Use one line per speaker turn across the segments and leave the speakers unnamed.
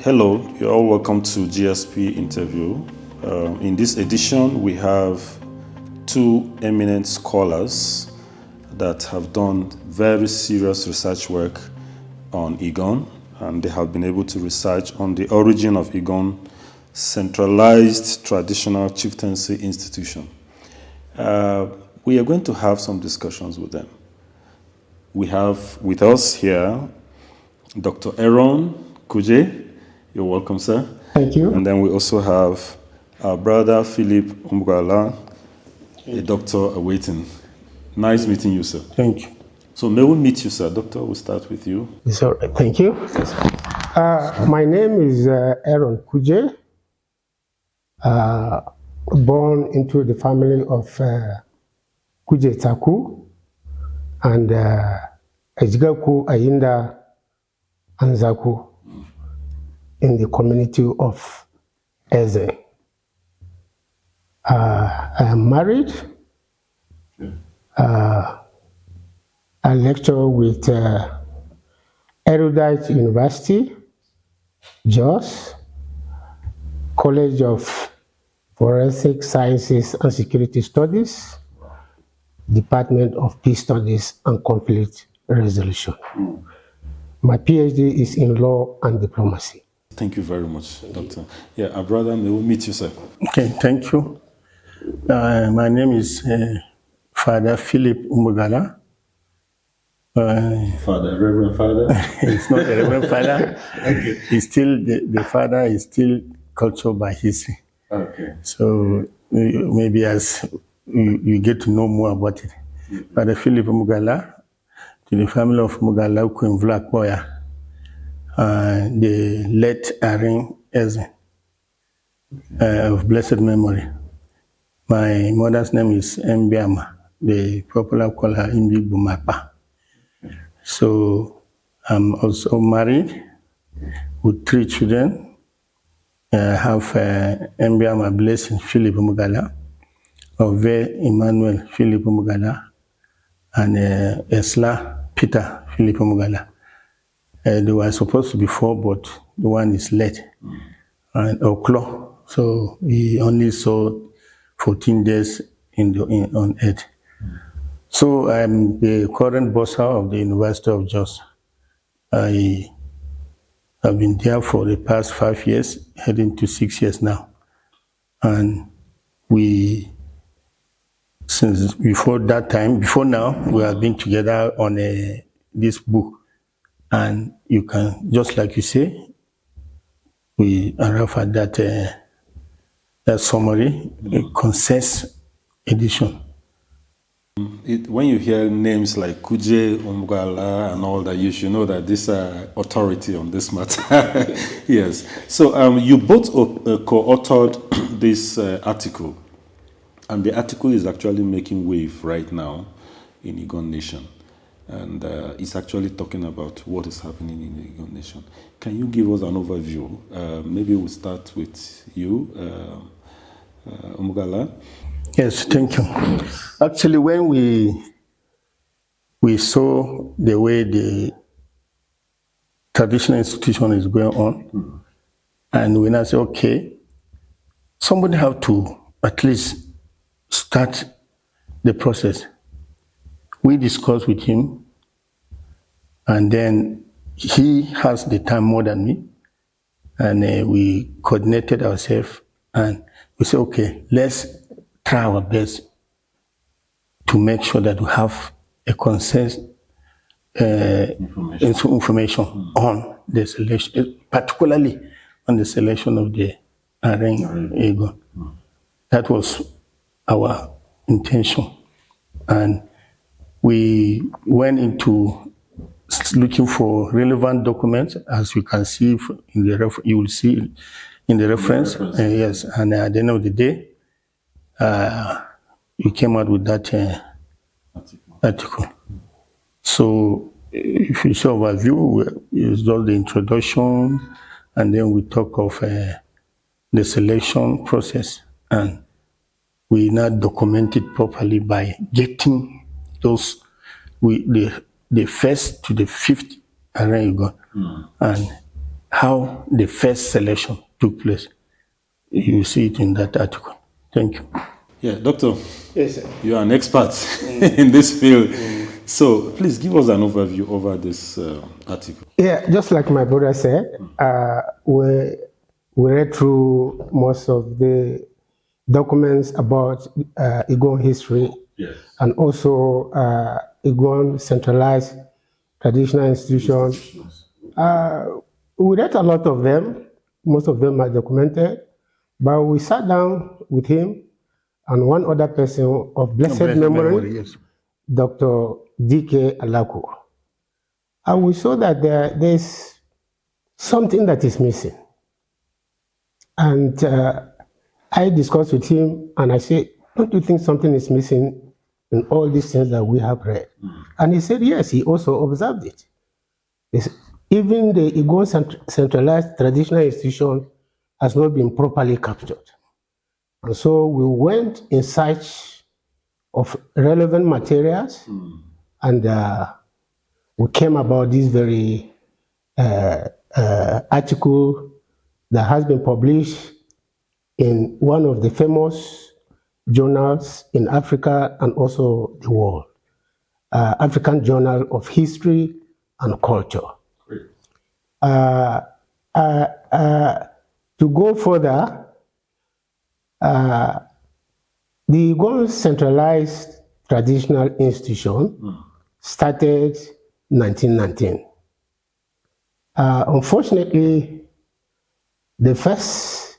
Hello, you're all welcome to GSP interview. In this edition, we have two eminent scholars that have done very serious research work on Eggon, and they have been able to research on the origin of Eggon, centralized traditional chieftaincy institution. We are going to have some discussions with them. We have with us here Dr. Aaron Kuje. You're welcome, sir.
Thank you.
And then we also have our brother Philip Umgala, a doctor awaiting. Nice meeting you, sir.
Thank you.
So may we meet you, sir? Doctor, we'll start with you.
It's all right. Thank you. My name is Aaron Kuje. Born into the family of Kuje Taku and Ejigaku Ayinda Anzaku in the community of Eze. I am married. I lecture with Erudite University, Jos, College of Forensic Sciences and Security Studies, Department of Peace Studies and Conflict Resolution. My PhD is in law and diplomacy.
Thank you very much, Doctor. Yeah, our brother, may we meet you, sir?
Okay, thank you. My name is Father Philip Umugala.
Father, Reverend Father?
It's not a Reverend Father. Okay. He's still, the father is still cultured by history.
Okay.
So maybe as you get to know more about it. Father Philip Umugala, to the family of Mugala Queen Black Boya, the late Aaron Eze of blessed memory. My mother's name is Mbiama. The popular call her Imbi Bumapa. So I'm also married with 3 children. I have Mbiama Blessing Philip Mugala, Ove Emmanuel Philip Mugala, and Esla Peter Philip Mugala. They were supposed to be 4, but the one is late. And Oklo, so he only saw 14 days on Earth. So I'm the current bursar of the University of Jos. I have been there for the past 5 years, heading to 6 years now. And since before that time, before now, we have been together on this book. And you can, just like you say, we arrive at that summary, a concise edition.
When you hear names like Kuje, Umgala, and all that, you should know that this authority on this matter. Yes. So you both co-authored this article, and the article is actually making wave right now in Eggon Nation. And it's actually talking about what is happening in the Eggon Nation. Can you give us an overview? Maybe we'll start with you, Umgala.
Yes, thank you. Actually, when we saw the way the traditional institution is going on, and we now say, okay, somebody have to at least start the process. We discussed with him, and then he has the time more than me, and we coordinated ourselves, and we said, okay, let's try our best to make sure that we have a consensus information on the selection, particularly on the selection of the Eggon. That was our intention, and we went into looking for relevant documents, as you can see in the you will see in the reference. Yes, and at the end of the day, we came out with that article. So if you see overview, it's just the introduction, and then we talk of the selection process, and we now document it properly by getting those the first to the 5th Eggon, and how the first selection took place. You see it in that article. Thank you.
Yeah, Doctor,
Yes, sir.
you are an expert in this field. So please give us an overview over this article.
Yeah, just like my brother said, we read through most of the documents about Eggon history,
Yes.
and also Eggon centralized traditional institution. We read a lot of them. Most of them are documented, but we sat down with him and one other person of blessed memory,
yes.
Dr. D.K. Alaku. And we saw that there's something that is missing. And I discussed with him and I said, don't you think something is missing in all these things that we have read? And he said, yes, he also observed it. Even the Eggon centralized traditional institution has not been properly captured. And so we went in search of relevant materials, and we came about this very article that has been published in one of the famous journals in Africa and also the world, African Journal of History and Culture. To go further, the Eggon Centralized Traditional Institution started 1919. Unfortunately, the first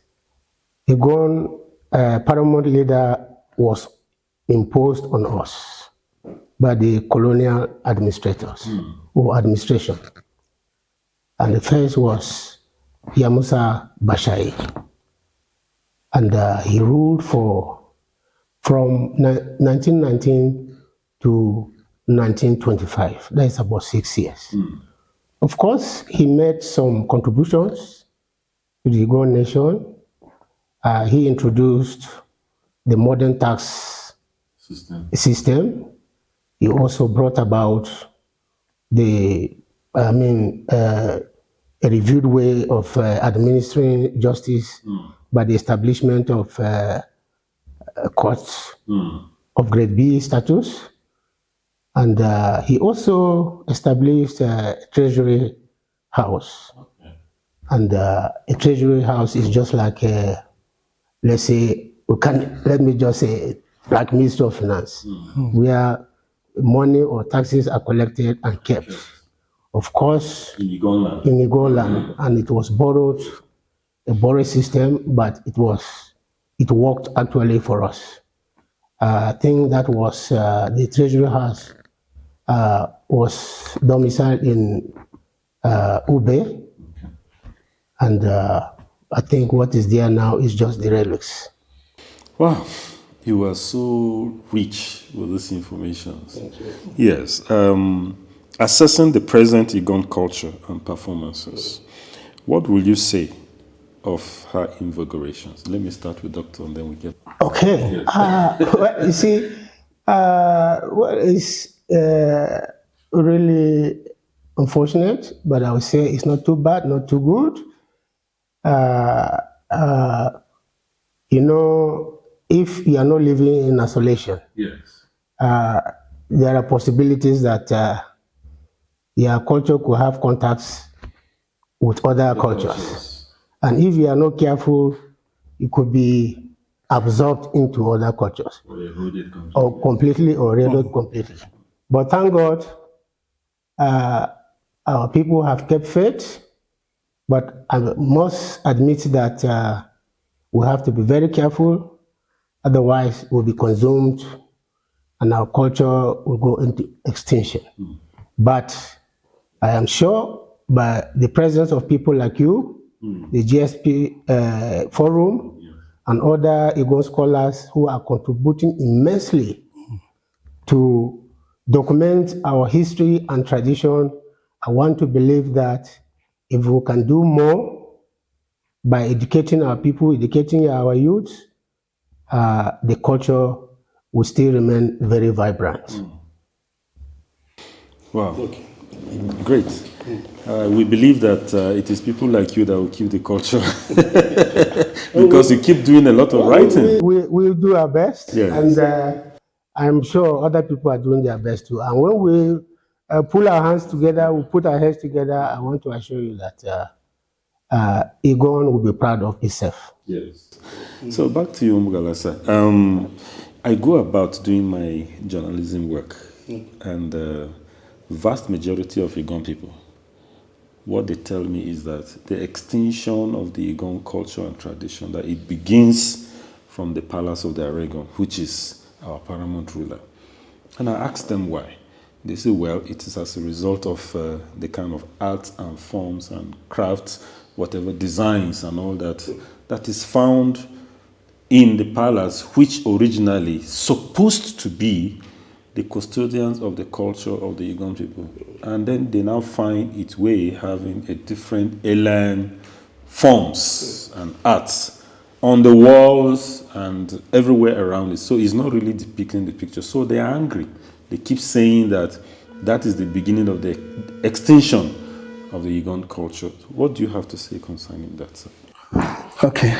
Eggon paramount leader was imposed on us by the colonial administrators or administration. And the first was Yamusa Bashai. And he ruled from 1919 to 1925. That is about 6 years. Of course, he made some contributions to the Eggon nation. He introduced the modern tax system. He also brought about a reviewed way of administering justice by the establishment of courts of grade B status. And he also established a treasury house. And a treasury house is just like let's say, let me just say, like Ministry of Finance, where money or taxes are collected and kept. Of course, in Eggon land, and it was borrowed, a borrowed system, but it worked actually for us. I think that was the treasury house was domiciled in Ube, and I think what is there now is just the relics.
Wow, you are so rich with this information.
Thank you.
Yes. Assessing the present Eggon culture and performances, what will you say of her invigorations? Let me start with Doctor and then we get...
Okay. Well, you see, it's really unfortunate, but I would say it's not too bad, not too good. If you are not living in isolation,
Yes.
there are possibilities that your culture could have contacts with other cultures. And if you are not careful, you could be absorbed into other cultures.
Or eroded completely.
Or completely, or eroded completely. But thank God, our people have kept faith, but I must admit that we have to be very careful, otherwise we'll be consumed and our culture will go into extinction. But I am sure by the presence of people like you, the GSP Forum, and other Eggon scholars who are contributing immensely to document our history and tradition, I want to believe that if we can do more by educating our people, educating our youth, the culture will still remain very vibrant.
Wow. Great. We believe that it is people like you that will keep the culture because you keep doing a lot of writing.
We do our best,
Yes.
and I'm sure other people are doing their best too. And when we pull our hands together, we put our heads together, I want to assure you that Eggon will be proud of itself.
Yes. So back to you, Mugalasa. I go about doing my journalism work, and the vast majority of Eggon people, what they tell me is that the extinction of the Eggon culture and tradition, that it begins from the palace of the Aragon, which is our paramount ruler. And I asked them why. They say, well, it is as a result of the kind of arts and forms and crafts, whatever designs and all that, that is found in the palace, which originally supposed to be the custodians of the culture of the Eggon people. And then they now find its way having a different alien forms and arts on the walls and everywhere around it. So it's not really depicting the picture. So they are angry. They keep saying that that is the beginning of the extinction of the Eggon culture. What do you have to say concerning that, sir?
Okay,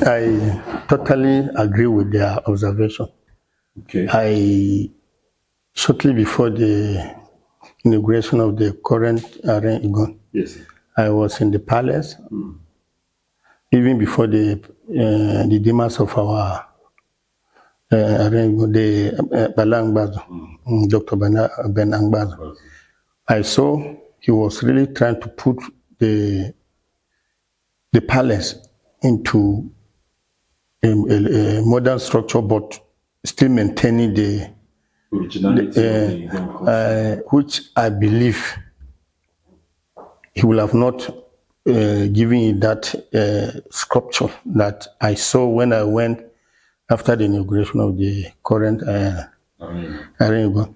I totally agree with their observation.
Okay.
Shortly before the inauguration of the current Eggon,
Yes.
I was in the palace, even before the demise of our Balangbazo, Dr. Ben Angbazo. I saw he was really trying to put the palace into a modern structure, but still maintaining the
Originality of the Eggon culture.
which I believe he will have not given it that sculpture that I saw when I went after the inauguration of the current Eggon.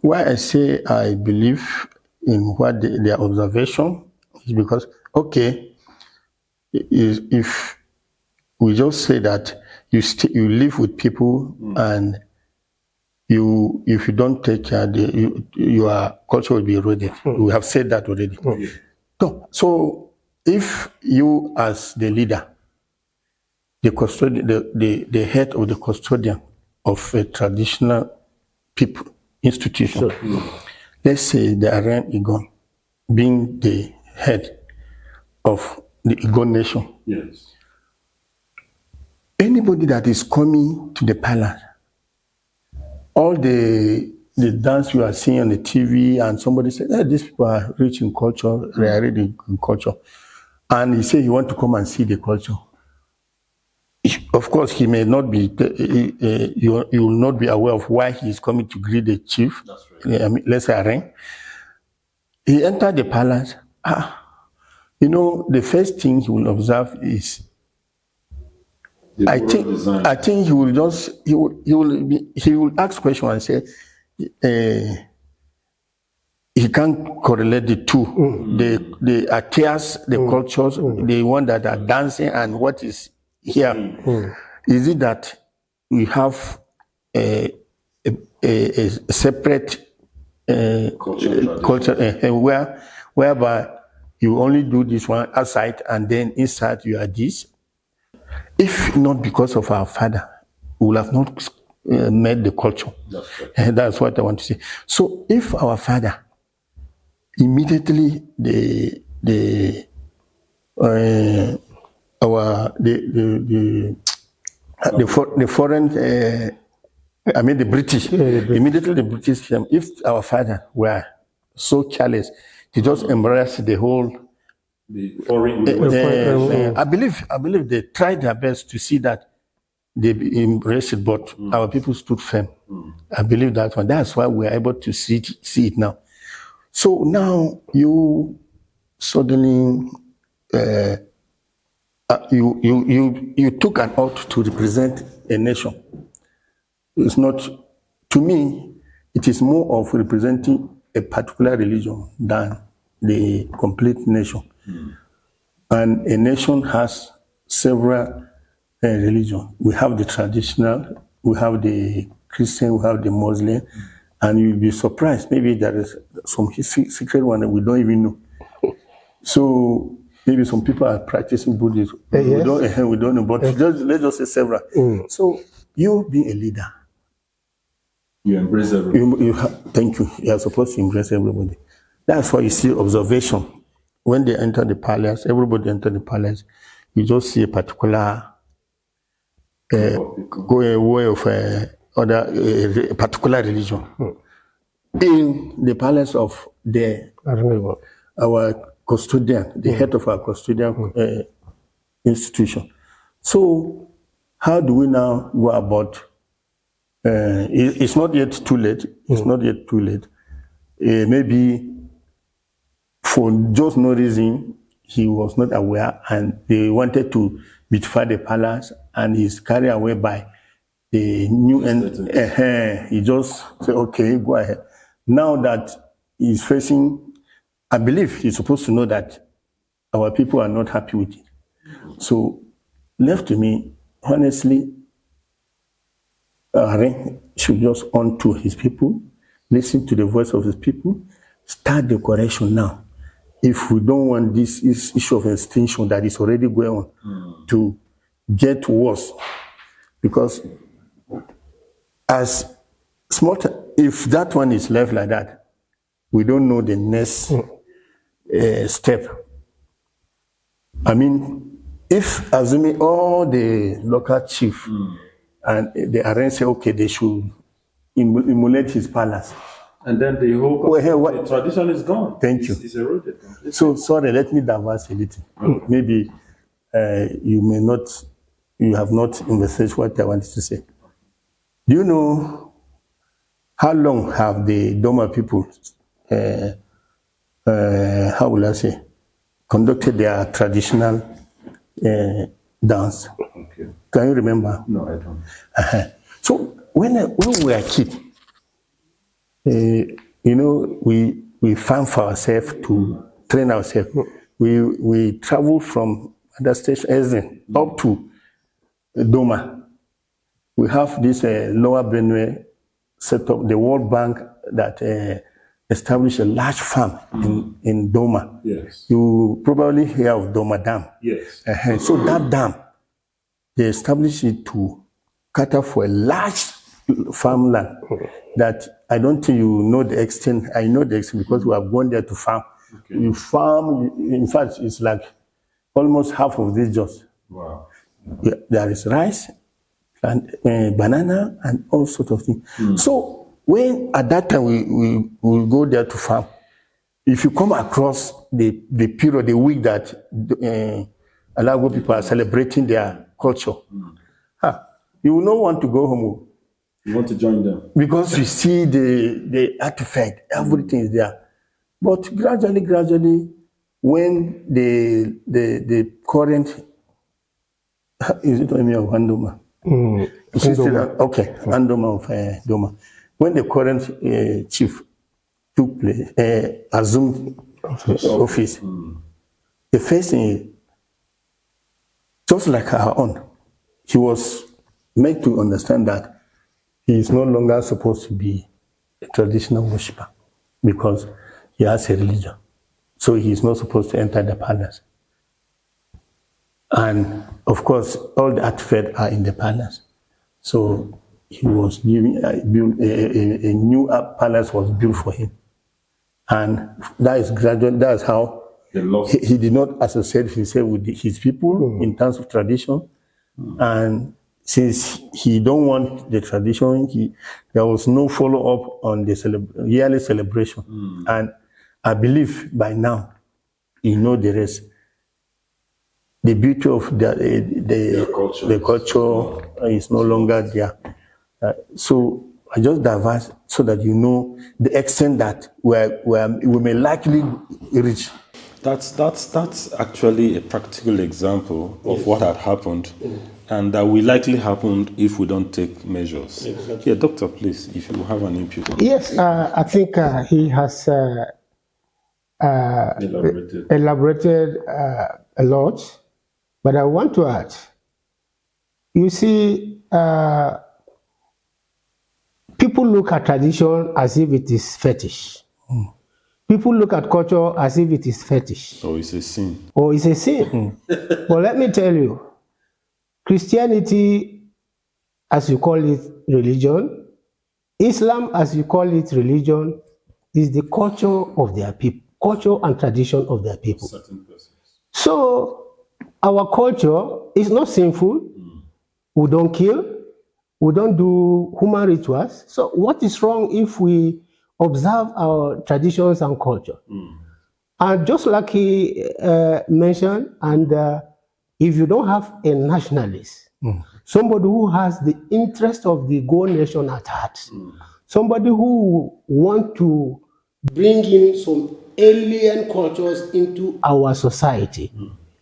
Why I say I believe in what their observation is because, okay, if we just say that you live with people and if you don't take care, your culture will be eroded. We have said that already. So if you as the leader, the custodian, the head of the custodian of a traditional people institution, let's say the Aren Eggon being the head of the Eggon nation.
Yes.
Anybody that is coming to the palace, all the dance you are seeing on the TV, and somebody said, hey, these people are rich in culture, they are rich in culture, and he said he want to come and see the culture. Of course, he may not be, you will not be aware of why he is coming to greet the chief.
That's right.
Let's say Aren. He entered the palace. The first thing he will observe is, I think he will just he will ask question and say he can't correlate the two, the attires, the cultures, the one that are dancing and what is here. Is it that we have a separate culture whereby you only do this one outside and then inside you are this? If not because of our father, we will have not made the culture.
That's right.
And that's what I want to say. So if our father immediately the foreign the British, immediately the British came, if our father were so careless, he just embraced the whole I believe they tried their best to see that they embraced it, but our people stood firm. I believe that one. That's why we are able to see it now. So now you suddenly you took an oath to represent a nation. It's not, to me, it is more of representing a particular religion than the complete nation. And a nation has several religions. We have the traditional, we have the Christian, we have the Muslim, And you'll be surprised. Maybe there is some secret one that we don't even know. So maybe some people are practicing Buddhism.
Yes.
We don't know, but let's just say several. So you being a leader,
You embrace everybody.
thank you. You are supposed to embrace everybody. That's why you see observation. When they enter the palace, everybody enter the palace. You just see a particular way of a particular religion. In the palace of our custodian, the head of our custodian institution. So, how do we now go about? It's not yet too late. It's not yet too late. Maybe for just no reason, he was not aware, and they wanted to beautify the palace, and he's carried away by the new he just said, okay, go ahead. Now that he's facing, I believe he's supposed to know that our people are not happy with it. So, left to me, honestly, should just on to his people, listen to the voice of his people, start the correction now. If we don't want this issue of extinction that is already going on to get worse, because as small, if that one is left like that, we don't know the next step. I mean, if assuming all the local chief and the arrange say, okay, they should emulate his palace.
And then the whole the tradition is gone.
Thank you.
It's eroded completely.
So, sorry, let me diverse a little. Maybe you have not investigated what I wanted to say. Do you know how long have the Doma people, how will I say, conducted their traditional dance?
Okay.
Can you remember?
No, I don't.
So when we were a kid, we found for ourselves to train ourselves. We traveled from other station Eggon up to Doma. We have this lower Benue set up, the World Bank that established a large farm in Doma.
Yes.
You probably hear of Doma Dam.
Yes.
So that dam, they established it to cater for a large farmland that I don't think you know the extent. I know the extent because we have gone there to farm. Okay. You farm, in fact, it's like almost half of this just.
Wow.
There is rice and banana and all sorts of things. So when at that time we go there to farm, if you come across the period, the week that Alago people are celebrating their culture, you will not want to go home.
You want to join them
because you see the artifact, everything is there. But gradually, when the current is it Omi of Andoma? Okay, Andoma of Doma. When the current chief took place, assumed office, the first thing, just like our own, he was made to understand that he is no longer supposed to be a traditional worshipper because he has a religion. So he is not supposed to enter the palace. And of course, all the artifacts are in the palace. So he was giving a new palace was built for him. And that is gradual. That's how he did not associate himself with his people in terms of tradition. And since he don't want the tradition, there was no follow-up on the yearly celebration. And I believe by now, you know the rest. The beauty of the culture is no longer there. So I just diverse so that you know the extent that we may likely reach.
That's actually a practical example of what had happened, and that will likely happen if we don't take measures. Yeah, Doctor, please, if you have an input.
Yes, I think he has elaborated a lot, but I want to add. You see, people look at tradition as if it is fetish. People look at culture as if it is fetish.
Oh, it's a sin.
Or it's a sin. But let me tell you, Christianity, as you call it, religion, Islam, as you call it, religion, is the culture of their people, culture and tradition of their people. So our culture is not sinful. We don't kill. We don't do human rituals. So what is wrong if we observe our traditions and culture? And just like he mentioned, and if you don't have a nationalist, somebody who has the interest of the Go nation at heart, somebody who want to bring in some alien cultures into our society,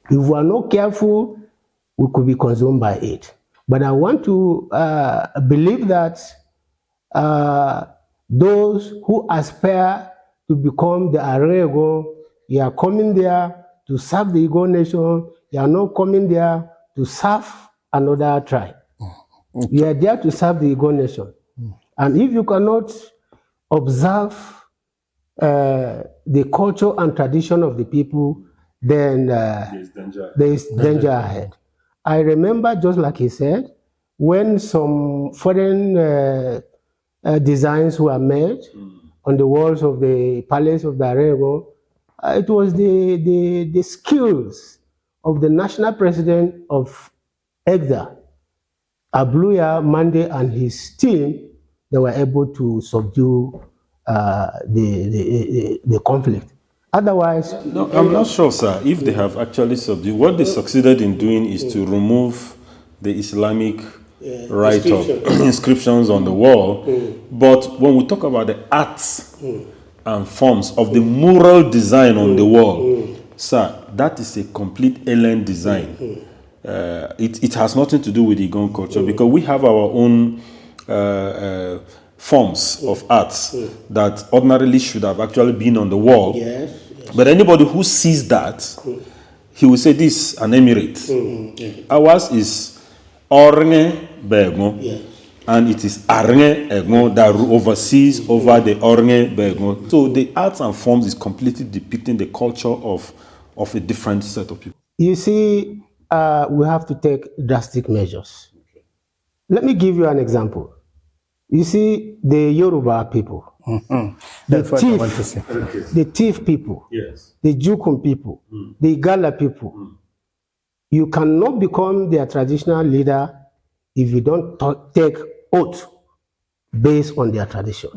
if we are not careful, we could be consumed by it. But I want to believe that those who aspire to become the Arego, they are coming there to serve the Igbo nation. They are not coming there to serve another tribe. We are there to serve the Igbo nation. And if you cannot observe the culture and tradition of the people, then there is danger ahead. I remember, just like he said, when some foreign designs were made on the walls of the palace of the Arego, it was the skills of the national president of Eggon, Abluya Mande, and his team that were able to subdue the conflict. Otherwise,
no, I'm not sure, sir, if they have actually subdued. What they succeeded in doing is to remove the Islamic rite of inscriptions on the wall. But when we talk about the arts and forms of the mural design on the wall, sir, that is a complete alien design. It has nothing to do with the Igbo culture, because we have our own forms of arts that ordinarily should have actually been on the wall.
yes.
But anybody who sees that, he will say this is an emirate. Ours is Ornge Bergo, and it is Arnge Eggon that oversees over the Ornge Bergo. So the arts and forms is completely depicting the culture of a different set of people.
You see, we have to take drastic measures. Let me give you an example. You see, the Yoruba people,
That's what I want to say.
the Tiv people,
Yes.
the Jukun people, the Igala people, you cannot become their traditional leader if you don't take oath based on their tradition.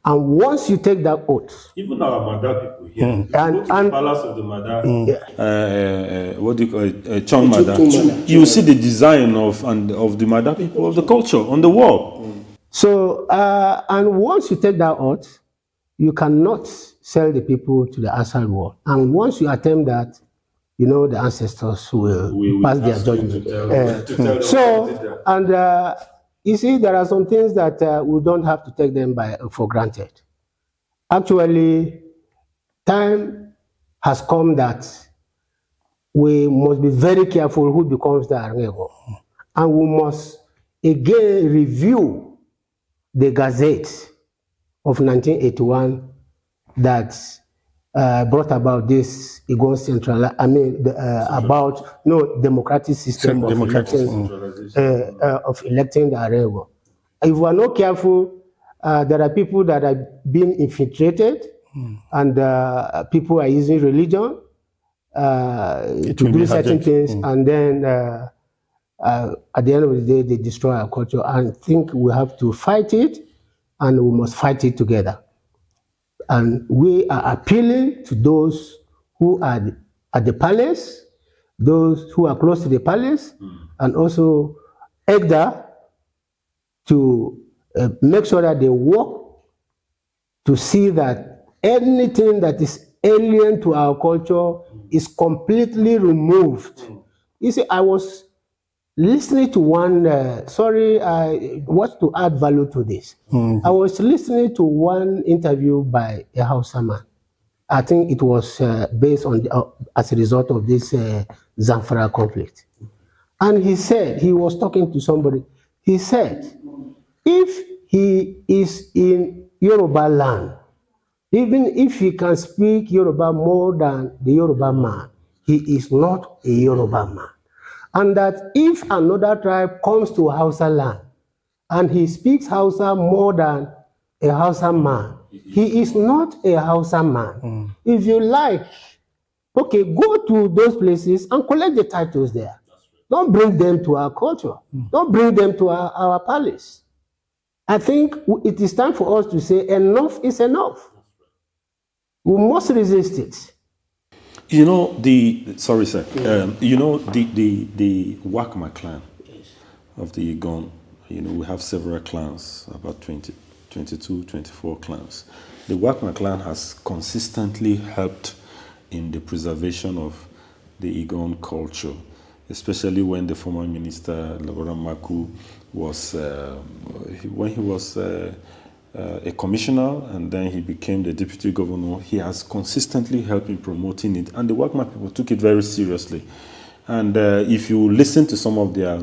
And once you take that oath,
Even our Mada people here, if you
And-
go to the
and-
palace of the Mada, what do you call it, Chon Mada,
Chun Mada.
you see the design of the Mada people, of the culture on the wall.
so, and once you take that oath, you cannot sell the people to the outside world. And once you attempt that, you know the ancestors will pass their judgment. So, and you see, there are some things that we don't have to take them for granted. Actually, time has come that we must be very careful who becomes the Arnego. And we must again review the Gazette of 1981 that brought about this Eggon central, about democratic system of electing the Arego. If we are not careful, there are people that are being infiltrated, and people are using religion to do certain things, and then at the end of the day, they destroy our culture. And I think we have to fight it, and we must fight it together. And we are appealing to those who are at the palace, those who are close to the palace, and also Egda, to make sure that they work to see that anything that is alien to our culture is completely removed. You see, I was listening to one, what's to add value to this? I was listening to one interview by a Hausa man. I think it was based on, as a result of this Zamfara conflict. And he said, he was talking to somebody, he said, if he is in Yoruba land. Even if he can speak Yoruba more than the Yoruba man, he is not a Yoruba man. And that if another tribe comes to Hausa land and he speaks Hausa more than a Hausa man, he is not a Hausa man. If you like, okay, go to those places and collect the titles there. Don't bring them to our culture. Don't bring them to our palace. I think it is time for us to say enough is enough. We must resist it.
You know, sorry, sir. You know, the Wakma clan of the Eggon, you know, we have several clans, about 20, 22, 24 clans. The Wakma clan has consistently helped in the preservation of the Eggon culture, especially when the former minister, Laboran Maku, was, when he was a commissioner and then he became the deputy governor. He has consistently helped in promoting it, and the Wakma people took it very seriously. And if you listen to some of their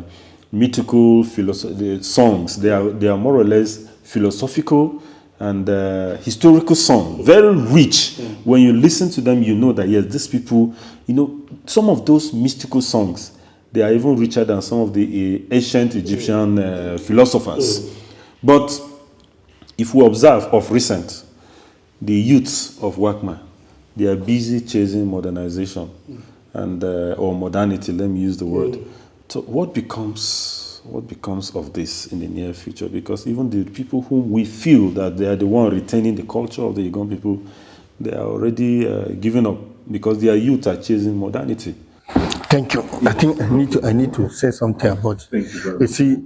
mythical songs, they are more or less philosophical and historical songs, very rich. When you listen to them, you know that yes, these people, you know, some of those mystical songs, they are even richer than some of the ancient Egyptian philosophers. But if we observe of recent, the youths of Wakma, they are busy chasing modernization and or modernity. Let me use the word. So what becomes of this in the near future? Because even the people whom we feel that they are the one retaining the culture of the Eggon people, they are already giving up because their youth are chasing modernity.
Thank you. I think I need to say something about it. You see,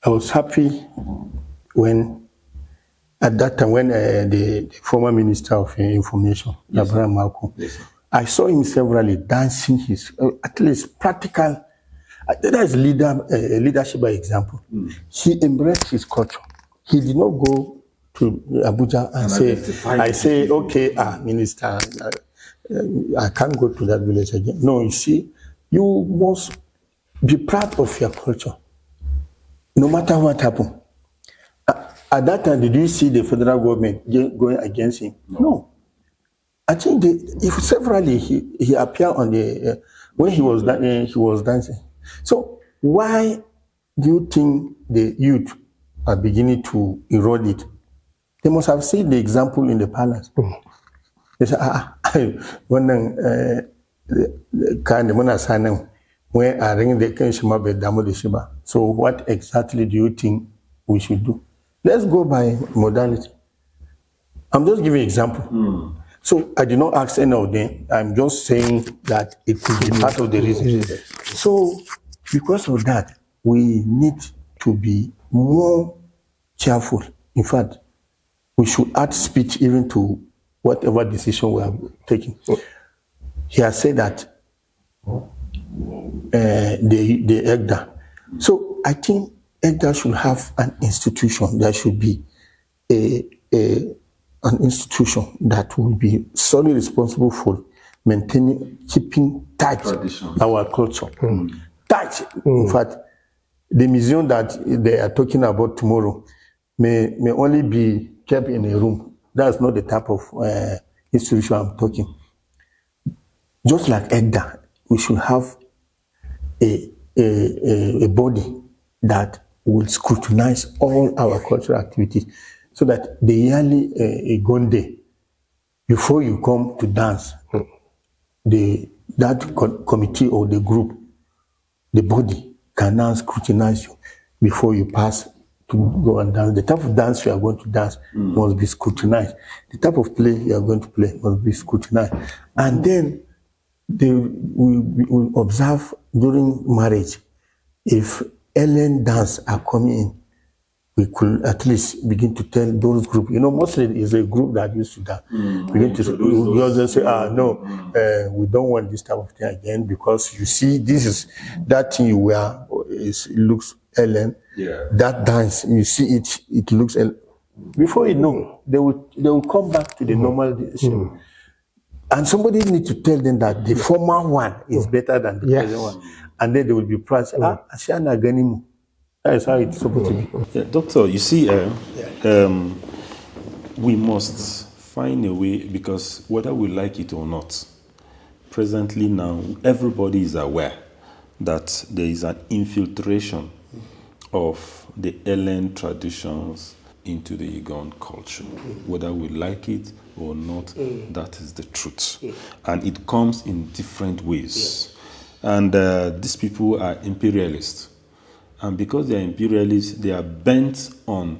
I was happy when, at that time, when the former Minister of Information, Abraham Malcolm, I saw him severally dancing his, at least practical, that is leadership by example. He embraced his culture. He did not go to Abuja and say, okay, Minister, I can't go to that village again. No, you see, you must be proud of your culture, no matter what happened. At that time, did you see the federal government going against him? No. I think severally he appeared on the when he was dancing. So why do you think the youth are beginning to erode it? They must have seen the example in the palace. They say, when when I ring the Kenshima Bedamo de Shiba. So what exactly do you think we should do? Let's go by modality. I'm just giving an example. So I did not ask any of them. I'm just saying that it could be part of the reason. So because of that, we need to be more careful. In fact, we should add speech even to whatever decision we are taking. He has said that the EGDA. So I think EGDA should have an institution. There should be an institution that will be solely responsible for maintaining, keeping tight our culture. Tight. In fact, the museum that they are talking about tomorrow may only be kept in a room. That's not the type of institution I'm talking. Just like EGDA, we should have a body that will scrutinize all our cultural activities, so that the yearly Eggon Day, before you come to dance, that committee or the group, the body can now scrutinize you before you pass to go and dance. The type of dance you are going to dance must be scrutinized. The type of play you are going to play must be scrutinized. And then we observe during marriage, if alien dance are coming in, we could at least begin to tell those groups, mostly it's a group that used to dance. Begin to just say, no, we don't want this type of thing again, because you see, this is that thing you wear, it looks alien. Yeah. That dance, you see it looks alien. Before you know, they will come back to the normal shape. And somebody needs to tell them that the former one is better than the present one. And then they will be proud. Asiana Ganimu. That is how it's supposed to be.
Yeah, doctor, you see, we must find a way, because whether we like it or not, presently now, everybody is aware that there is an infiltration of the alien traditions into the Eggon culture. Whether we like it or not, that is the truth. And it comes in different ways. And these people are imperialists. And because they are imperialists, they are bent on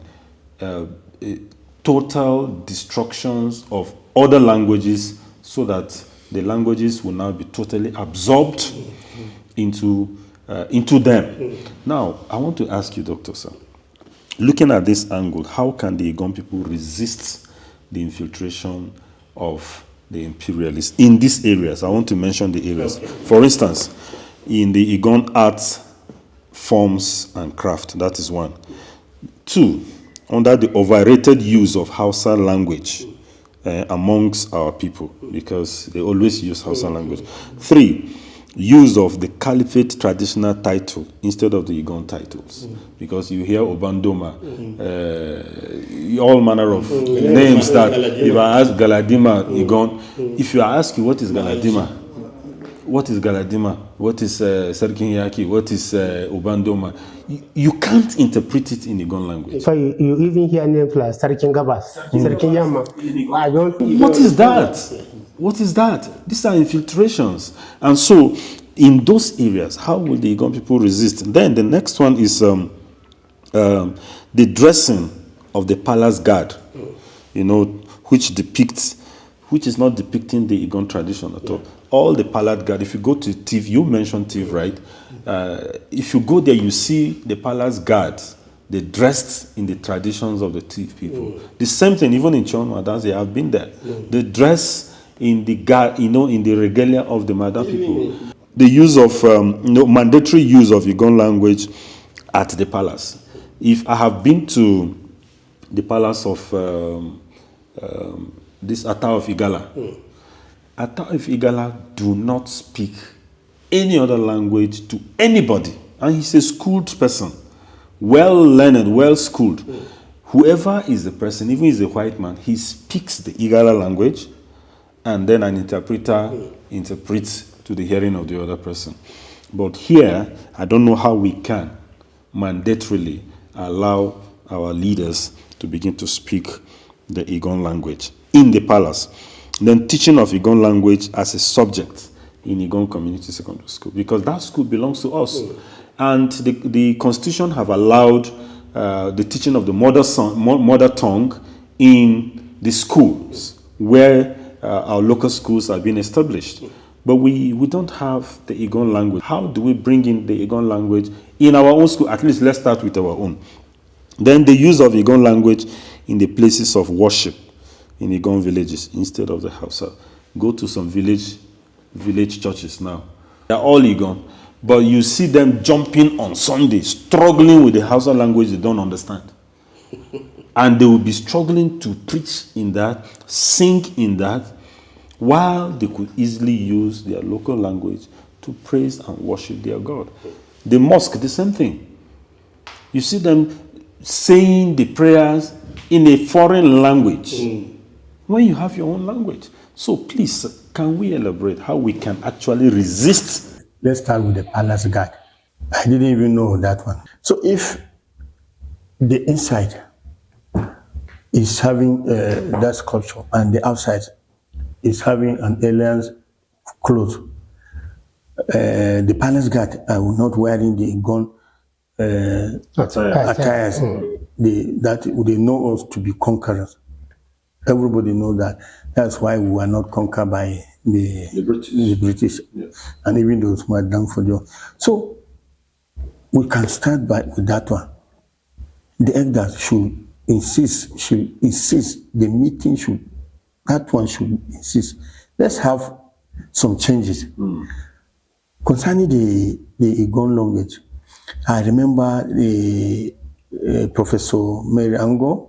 total destructions of other languages, so that the languages will now be totally absorbed into them. Now, I want to ask you, Dr. Sir, looking at this angle, how can the Eggon people resist the infiltration of the imperialists in these areas? I want to mention the areas. Okay. For instance, in the Eggon arts, forms and craft, that is one. Two, under the overrated use of Hausa language amongst our people, because they always use Hausa language. Three, use of the Caliphate traditional title instead of the Eggon titles, because you hear Obandoma, all manner of names that if I ask Galadima, Eggon, if you ask you what is Galadima, what is Galadima, what is Serkin Yaki, what is Obandoma, you can't interpret it in Eggon language.
So you even hear names like Sarkin Gabas, Sarkin Yama.
What is that? What is that? These are infiltrations. And so, in those areas, how will the Eggon people resist? Then the next one is the dressing of the palace guard, which is not depicting the Eggon tradition at all. All the palace guard, if you go to TIF, you mentioned TIF, right? If you go there, you see the palace guard, they dressed in the traditions of the TIF people. The same thing, even in Chonwa, they have been there. They dress in the in the regalia of the Mada people. The use of mandatory use of Eggon language at the palace. If I have been to the palace of this Ata of Igala, Ata of Igala do not speak any other language to anybody, and he's a schooled person, well learned, well schooled. Whoever is the person, even if he's a white man, he speaks the Igala language, and then an interpreter interprets to the hearing of the other person. But here, I don't know how we can mandatorily allow our leaders to begin to speak the Eggon language in the palace. Then teaching of Eggon language as a subject in Eggon Community Secondary School, because that school belongs to us. And the Constitution have allowed the teaching of the mother tongue in the schools where our local schools have been established. But we don't have the Eggon language. How do we bring in the Eggon language in our own school? At least let's start with our own. Then the use of Eggon language in the places of worship in Eggon villages instead of the Hausa. Go to some village churches now. They're all Eggon, but you see them jumping on Sunday, struggling with the Hausa language they don't understand. And they will be struggling to preach in that, sing in that, while they could easily use their local language to praise and worship their God. The mosque, the same thing. You see them saying the prayers in a foreign language when you have your own language. So please, can we elaborate how we can actually resist?
Let's start with the palace guard. I didn't even know that one. So if the inside is having that sculpture and the outside is having an alien's clothes, the palace guard are not wearing the Eggon attires. They know us to be conquerors. Everybody knows that. That's why we were not conquered by the British.
Yes.
And even those who are down for the. So we can start with that one. The elder should insist. The meeting should insist. Let's have some changes. Concerning the Eggon language, I remember Professor Mary Ango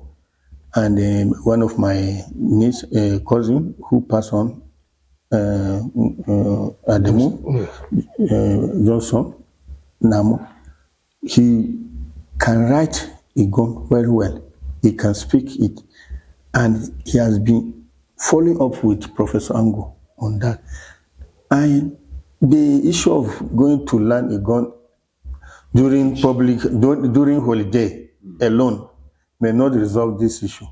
and one of my niece, cousin who passed on, Ademu Johnson Namo. He can write Eggon very well. He can speak it. And he has been following up with Professor Ango on that. And the issue of going to learn Eggon during holiday alone may not resolve this issue.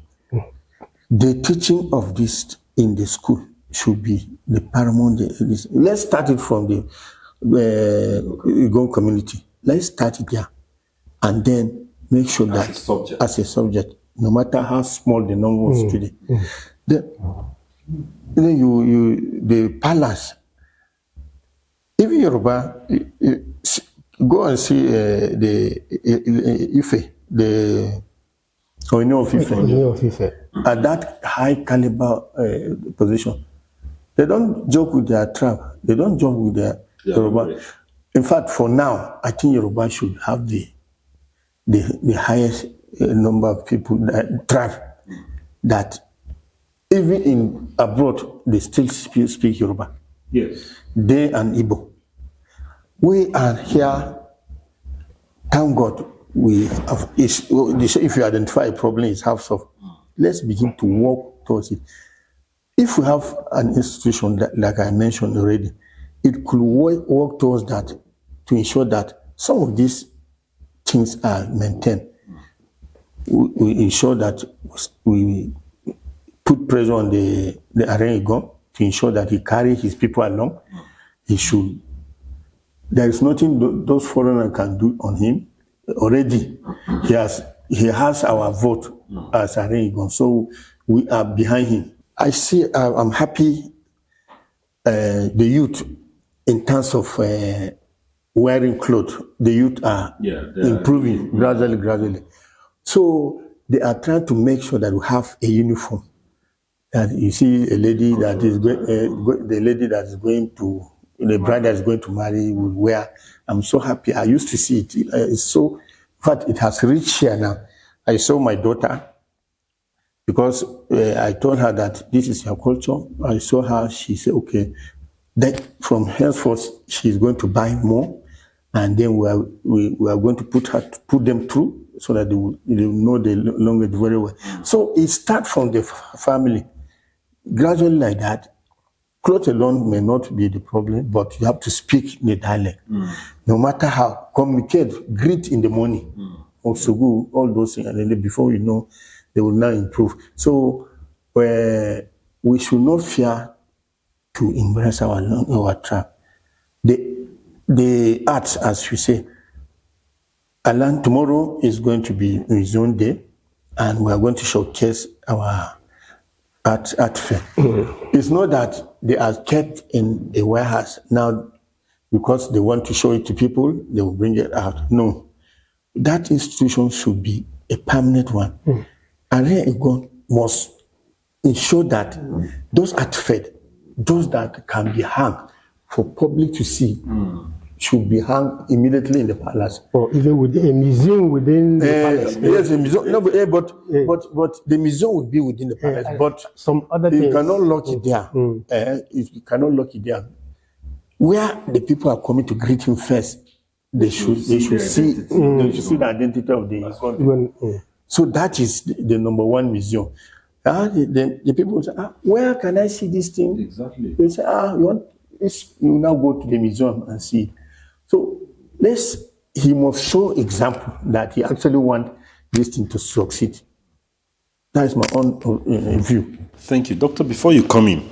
The teaching of this in the school should be the paramount. Let's start it from the Eggon community. Let's start it there, and then make sure that as a subject, no matter how small the number of students, the palace, even Yoruba, go and see the Ife, the Oino of Ife, at that high caliber position. They don't joke with their tribe. They don't joke with their Yoruba. In fact, for now, I think Yoruba should have the highest number of people, tribe, that even in abroad, they still speak Yoruba.
Yes.
They and Igbo. We are here, thank God, if you identify a problem, it's half solved. Let's begin to work towards it. If we have an institution that, like I mentioned already, it could work towards that to ensure that some of these things are maintained. We ensure that we put pressure on the Eggon to ensure that he carries his people along. He should. There is nothing those foreigners can do on him. Already, he has our vote as Eggon, so we are behind him. I'm happy the youth, in terms of wearing clothes, the youth are improving gradually. So they are trying to make sure that we have a uniform. That you see a lady that is the bride that is going to marry will wear. I'm so happy. I used to see it. In fact, it has reached here now. I saw my daughter, because I told her that this is her culture. I saw her, she said, okay, that from henceforth, she's going to buy more, and then we are going to put them through so that they will know the language very well. So it starts from the family. Gradually like that, clothes alone may not be the problem, but you have to speak the dialect. No matter how, communicate, greet in the morning, also go, all those things, and then before you know, they will now improve. So we should not fear to embrace our tribe. The arts, as we say, Alan, tomorrow is going to be his own day, and we are going to showcase our art fair. It's not that they are kept in a warehouse now because they want to show it to people, they will bring it out. No. That institution should be a permanent one. And then Eggon must ensure that those artifacts, those that can be hung for public to see, should be hung immediately in the palace.
Or even within a museum within the palace.
Yes, a museum. No, but the museum would be within the palace. But
some other
you
things.
cannot lock it there. You cannot lock it there. Where the people are coming to greet him first, they should see the identity of the country. So that is the number one museum. The people say, where can I see this thing?
Exactly.
They say, you now go to the museum and see. So he must show example that he actually want this thing to succeed. That is my own view.
Thank you. Doctor, before you come in,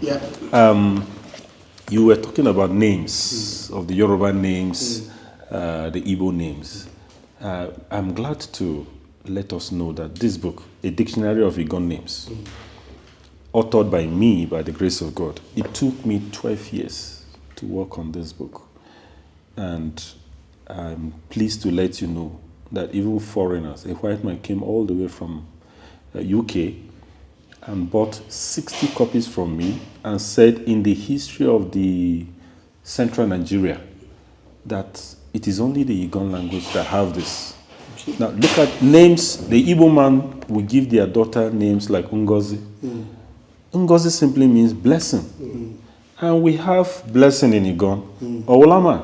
you were talking about names, of the Yoruba names, the Igbo names. I'm glad to let us know that this book, A Dictionary of Eggon Names, authored by me, by the grace of God, it took me 12 years to work on this book. And I'm pleased to let you know that even foreigners, a white man came all the way from UK and bought 60 copies from me and said in the history of the central Nigeria that it is only the Eggon language that have this. Now look at names. The Igbo man will give their daughter names like Ngozi. Ngozi simply means blessing. And we have blessing in Eggon, Olama.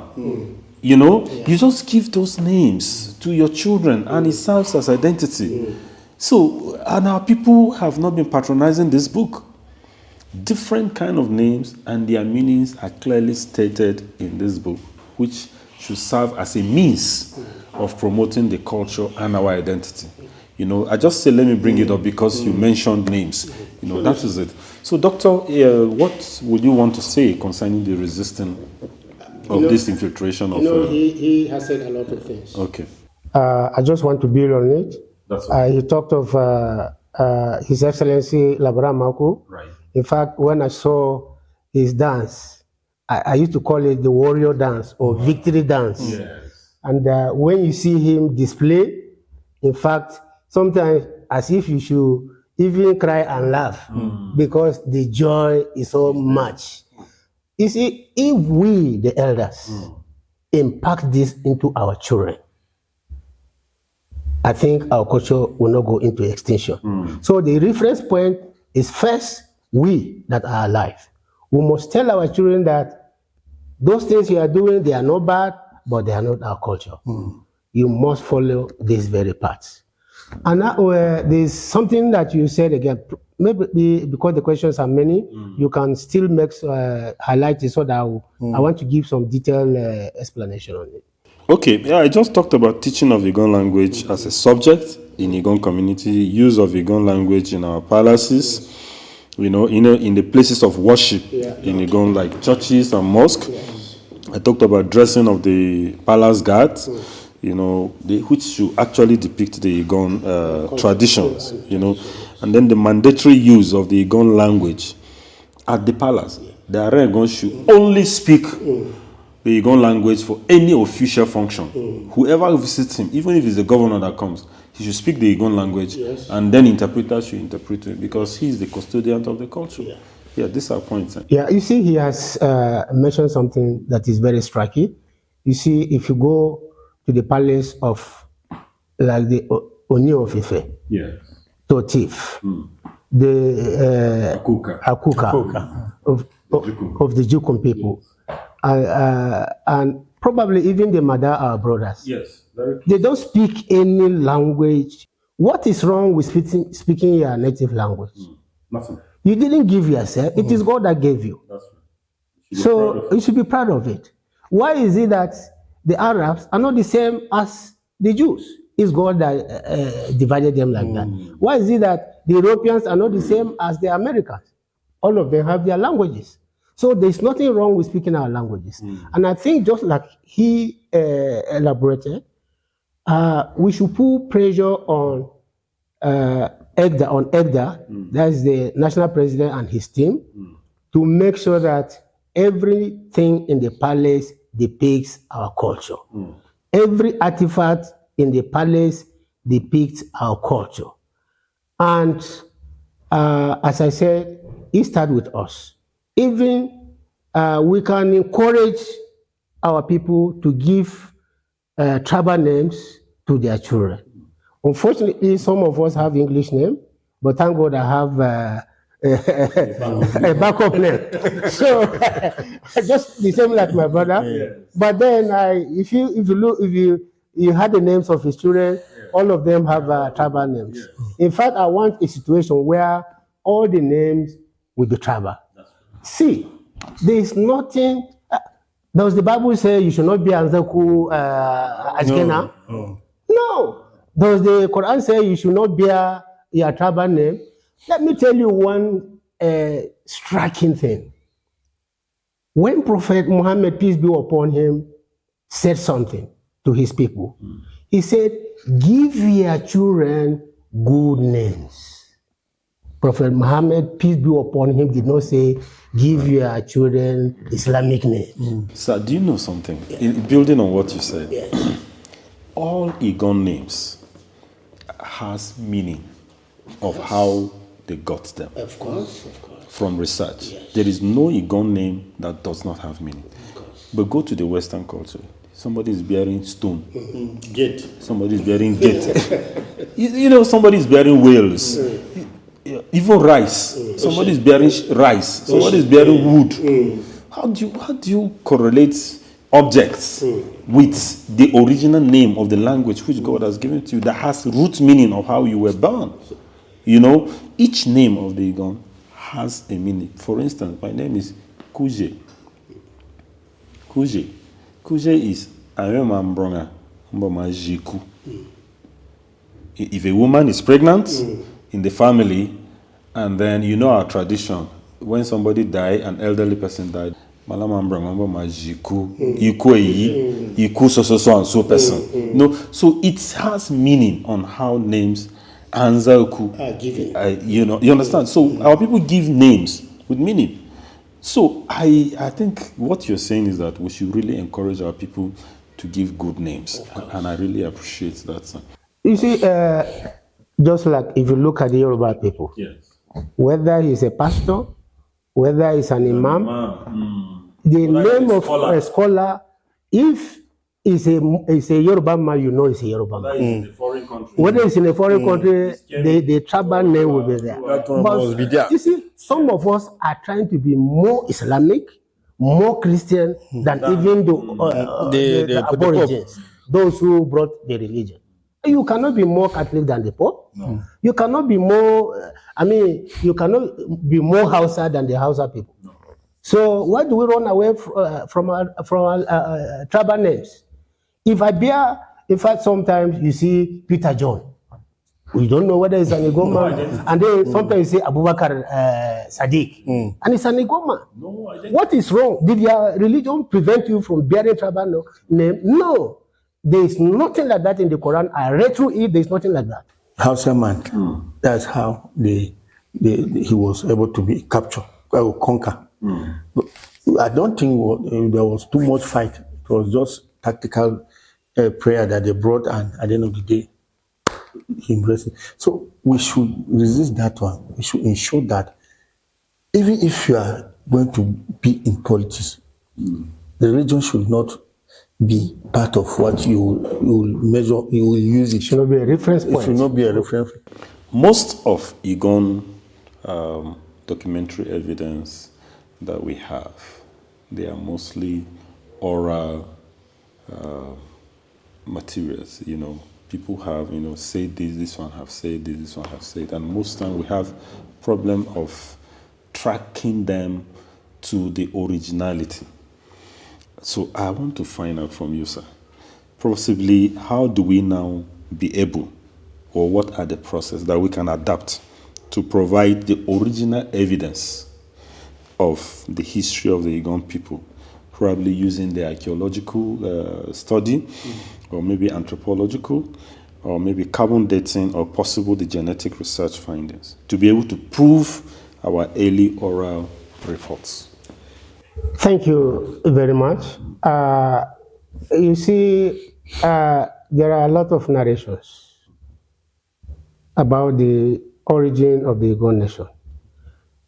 You know, you just give those names to your children and it serves as identity. So, and our people have not been patronizing this book. Different kind of names and their meanings are clearly stated in this book, which should serve as a means of promoting the culture and our identity. You know, I just say, let me bring it up because you mentioned names. You know, that is it. So, Doctor, what would you want to say concerning the resistance of this infiltration of...
he has said a lot of things.
Okay.
I just want to build on it.
That's okay.
He talked of His Excellency Labra Maku.
Right.
In fact, when I saw his dance, I used to call it the warrior dance or victory dance.
Yes.
And when you see him display, in fact, sometimes as if you should even cry and laugh because the joy is so much. You see, if we, the elders, impact this into our children, I think our culture will not go into extinction. So the reference point is first, we that are alive. We must tell our children that those things you are doing, they are not bad, but they are not our culture. You must follow these very paths. And now, there's something that you said again, maybe because the questions are many, you can still make highlight it so that I want to give some detailed explanation on it.
Okay, yeah, I just talked about teaching of Eggon language as a subject in Eggon community, use of Eggon language in our palaces, you know, in the places of worship in Eggon, like churches and mosques. I talked about dressing of the palace guards, you know, which should actually depict the Eggon traditions, you know, and then the mandatory use of the Eggon language at the palace. The Eggon should only speak the Eggon language for any official function. Whoever visits him, even if it's the governor that comes, he should speak the Eggon language, and then interpreters should interpret it because he is the custodian of the culture. Yeah, these are points.
Yeah, you see, he has mentioned something that is very striking. You see, if you go to the palace of, like the Oni of Ife, Totif, the Akuka of the Jukun people, and probably even the Mada, our brothers.
Yes, very close.
They don't speak any language. What is wrong with speaking your native language?
Nothing.
You didn't give yourself. It is God that gave you.
That's right.
So you should be proud of it. Why is it that the Arabs are not the same as the Jews? It's God that divided them like that. Why is it that the Europeans are not the same as the Americans? All of them have their languages. So there's nothing wrong with speaking our languages. And I think just like he elaborated, we should put pressure on Egda, that's the national president and his team, to make sure that everything in the palace depicts our culture. Every artifact in the palace depicts our culture. And as I said, it starts with us. Even we can encourage our people to give tribal names to their children. Unfortunately, some of us have English name, but thank God I have a backup name. So just the same like my brother. Yes. But then if you had the names of his children, all of them have tribal names. Yes. In fact, I want a situation where all the names will be tribal. See, there is nothing. Does the Bible say you should not be Anzaku Ajgena? No. Does the Quran say you should not bear your tribal name? Let me tell you one striking thing. When Prophet Muhammad, peace be upon him, said something to his people, he said, give your children good names. Prophet Muhammad, peace be upon him, did not say, give your children Islamic names.
Sir, do you know something? In building on what you said, all Eggon names has meaning of how they got them.
Of course.
From research. Yes. There is no Eggon name that does not have meaning. But go to the Western culture. Somebody is bearing stone.
Gate.
Somebody is bearing gate. you know, somebody is bearing whales. Even rice. Somebody is bearing rice. Somebody is bearing wood. How do you correlate objects with the original name of the language which God has given to you that has root meaning of how you were born. You know, each name of the Eggon has a meaning. For instance, my name is Kuje. Kuje. Kuje is Ayomambronga Mboma Jiku. If a woman is pregnant in the family, and then you know our tradition, when somebody died, an elderly person died, Malamambronga Mboma Jiku, Iku so and so person. No, so it has meaning on how names Anzaku
are given.
you know, you understand? So our people give names with meaning. So I think what you're saying is that we should really encourage our people to give good names, and I really appreciate that.
You see, just like if you look at the Yoruba people,
Yes.
whether he's a pastor, whether he's an imam, the name of a scholar, if it's a Yoruba man, you know it's a Yoruba man.
In a foreign country.
Whether it's in a foreign country, the tribal name will be there.
must be there.
You see, some of us are trying to be more Islamic, more Christian than even the Aborigines, those who brought the religion. You cannot be more Catholic than the Pope.
No.
You cannot be more, you cannot be more Hausa than the Hausa people.
No.
So why do we run away from our tribal names? In fact, sometimes you see Peter John. We don't know whether it's an Eggon man. And then sometimes you see Abubakar Sadiq. And it's an Eggon man.
No,
What is wrong? Did your religion prevent you from bearing tribal name? No. There is nothing like that in the Quran. I read through it. There is nothing like that.
Hausa man, that's how he was able to be captured, conquer. But I don't think there was too much fight. It was just tactical prayer that they brought, and at the end of the day, he embraced it. So we should resist that one. We should ensure that even if you are going to be in politics, the religion should not be part of what you will measure, you will use. It
should not be a reference point.
It should not be a reference.
Most of Eggon documentary evidence that we have, they are mostly oral materials. You know, people have, said this one have said this one have said, and most time we have problem of tracking them to the originality. So I want to find out from you, sir, possibly how do we now be able, or what are the processes that we can adapt to provide the original evidence of the history of the Eggon people, probably using the archaeological study, or maybe anthropological, or maybe carbon dating, or possible the genetic research findings, to be able to prove our early oral reports.
Thank you very much. You see, there are a lot of narrations about the origin of the Eggon nation.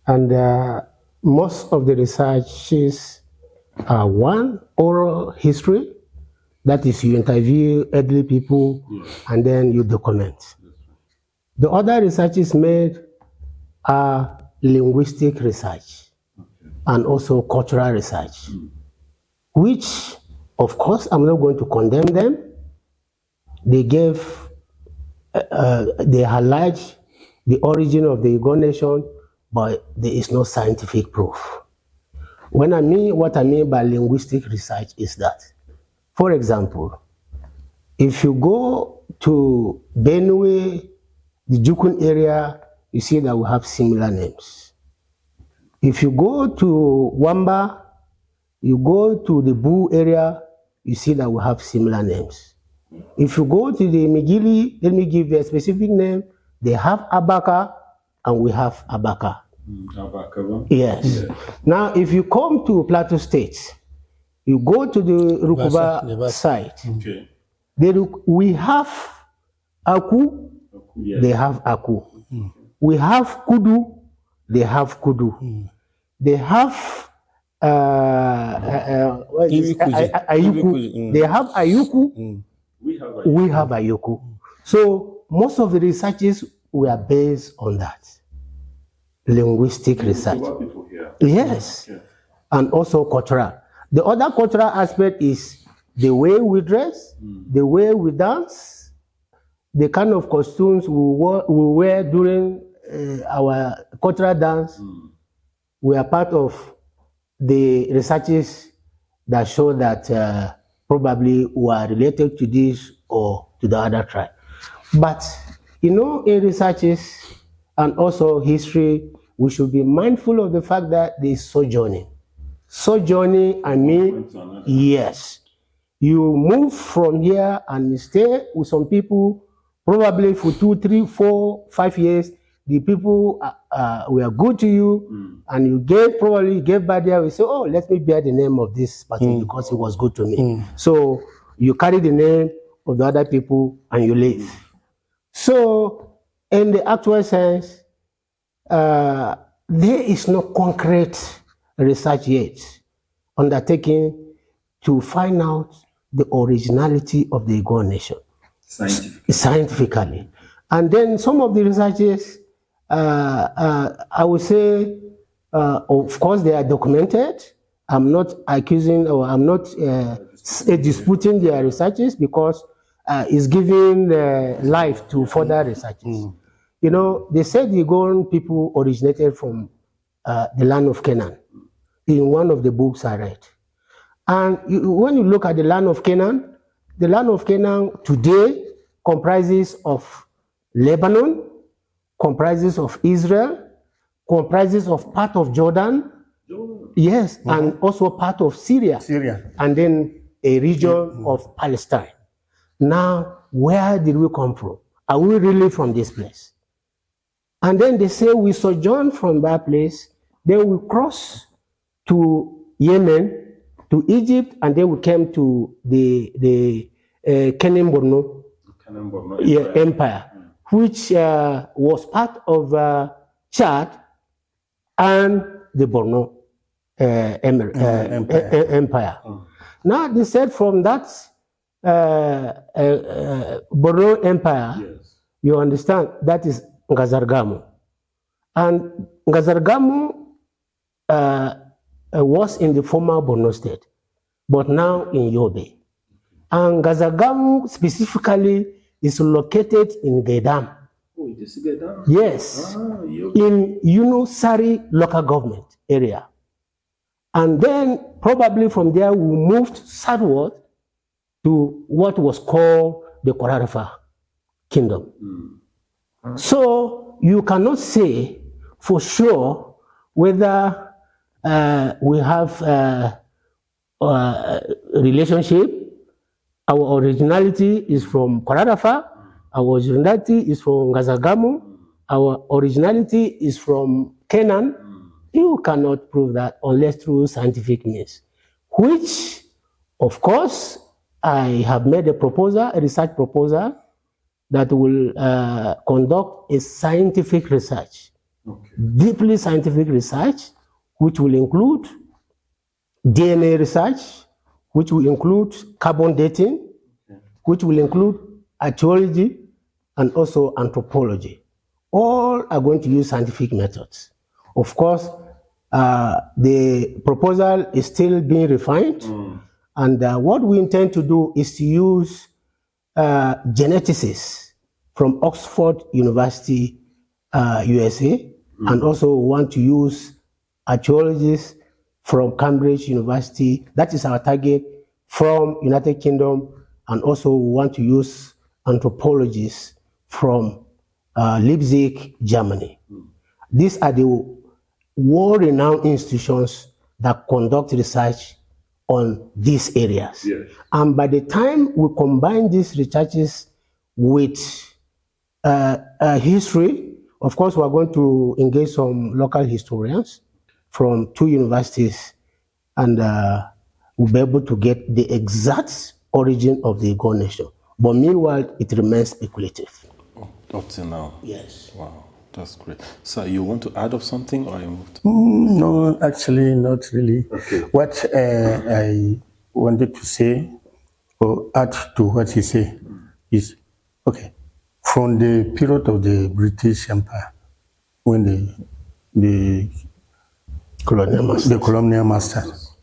And most of the researches are one, oral history. That is, you interview elderly people and then you document. The other researches made are linguistic research and also cultural research, which, of course, I'm not going to condemn them. They highlight the origin of the Eggon nation, but there is no scientific proof. What I mean by linguistic research is that, for example, if you go to Benue, the Jukun area, you see that we have similar names. If you go to Wamba, you go to the Boo area, you see that we have similar names. If you go to the Migili, let me give you a specific name. They have Abaka and we have Abaka.
Abaka.
Yes. Yeah. Now, if you come to Plateau State, you go to the Rukuba site.
Okay.
We have Aku,
yes.
They have Aku. We have Kudu, they have Kudu. They have Ayuku. They have Ayuku. We have Ayuku. So most of the researches were based on that. Linguistic research.
People here.
Yes. And also cultural. The other cultural aspect is the way we dress, the way we dance, the kind of costumes we wear during our cultural dance. We are part of the researches that show that probably we are related to this or to the other tribe. But, in researches and also history, we should be mindful of the fact that there is sojourning. Sojourning, I mean, yes. You move from here and stay with some people, probably for 2, 3, 4, 5 years. The people were good to you, and you probably gave back there. We say, oh, let me bear the name of this person because he was good to me. So you carry the name of the other people and you leave. So in the actual sense, there is no concrete research yet undertaken to find out the originality of the Eggon nation scientifically. And then some of the researches, I would say, of course, they are documented. I'm not accusing or I'm not disputing their researches because it's giving life to further researches. They said the Eggon people originated from the land of Canaan in one of the books I read. And when you look at the land of Canaan today comprises of Lebanon, comprises of Israel, comprises of part of Jordan, yes, and also part of Syria, and then a region of Palestine. Now, where did we come from? Are we really from this place? And then they say we sojourned from that place, then we crossed to Yemen, to Egypt, and then we came to the Kanem-Borno Empire, which was part of Chad and the Borno Empire. Now they said from that Borno Empire, you understand, that is Ngazargamu. And Ngazargamu was in the former Borno state, but now in Yobe. And Ngazargamu specifically is located in Gaidam.
Oh, it is Gaidam?
Yes, in Sari local government area. And then probably from there we moved southward to what was called the Korarafa Kingdom. So you cannot say for sure whether we have a relationship. Our originality is from Korarafa, our originality is from Ngazargamu, our originality is from Canaan. You cannot prove that unless through scientific means, which, of course, I have made a research proposal that will conduct a scientific research, deeply scientific research, which will include DNA research, which will include carbon dating, which will include archaeology, and also anthropology. All are going to use scientific methods. Of course, the proposal is still being refined, and what we intend to do is to use geneticists from Oxford University, USA, and also want to use archaeologists from Cambridge University. That is our target, from United Kingdom, and also want to use anthropologists from Leipzig, Germany. These are the world-renowned institutions that conduct research on these areas. And by the time we combine these researches with history, of course, we are going to engage some local historians from 2 universities, and we'll be able to get the exact origin of the Eggon nation. But meanwhile, it remains speculative.
Up till now?
Yes.
Wow, that's great. So you want to add up something, or you moved?
No, actually, not really.
Okay.
What I wanted to say, or add to what he said, is, okay, from the period of the British Empire, when the colonial masters,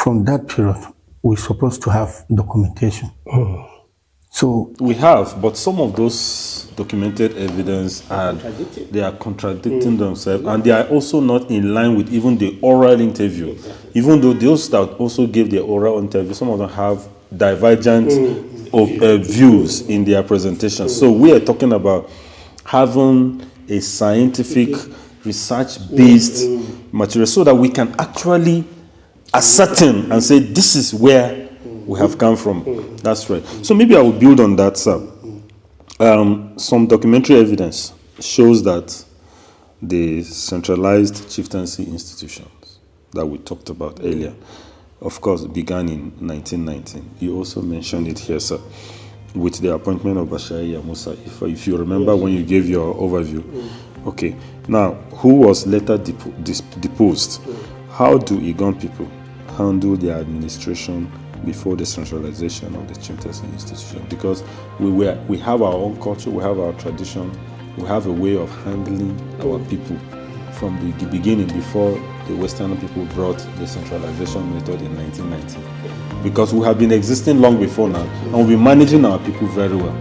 from that period, we're supposed to have documentation. So
we have, but some of those documented evidence they are contradicting themselves, and they are also not in line with even the oral interview. Even though those that also gave the oral interview, some of them have divergent views in their presentation. So we are talking about having a scientific, research-based material so that we can actually ascertain and say this is where we have come from. That's right. So maybe I will build on that, sir. Some documentary evidence shows that the centralized chieftaincy institutions that we talked about earlier, of course, began in 1919. You also mentioned it here, sir, with the appointment of Bashir Musa, if you remember when you gave your overview. Okay. Now, who was later deposed? How do Eggon people handle their administration before the centralization of the chieftaincy institution? Because we have our own culture, we have our tradition, we have a way of handling our people from the beginning, before the Western people brought the centralization method in 1990. Because we have been existing long before now, and we've been managing our people very well.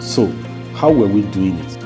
So, how were we doing it?